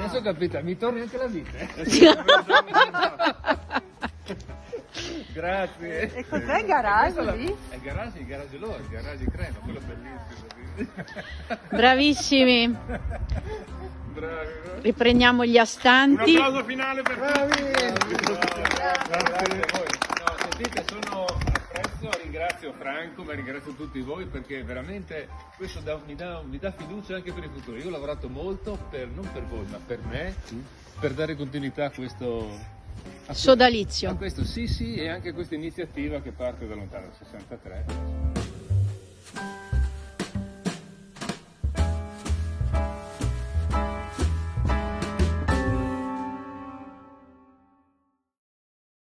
Adesso capite, mi torni anche la vite. Grazie. E cos'è il garage lì? È il garage loro, il garage crema, quello bellissimo. Bravissimi. Bravi. Riprendiamo gli astanti. Un applauso finale per tutti. Grazie a voi. No, sentite, apprezzo, ringrazio Franco, ma ringrazio tutti voi perché veramente questo mi dà fiducia anche per il futuro. Io ho lavorato molto non per voi, ma per me, per dare continuità a questo Sodalizio. A questo sì, e anche questa iniziativa che parte da lontano, 63.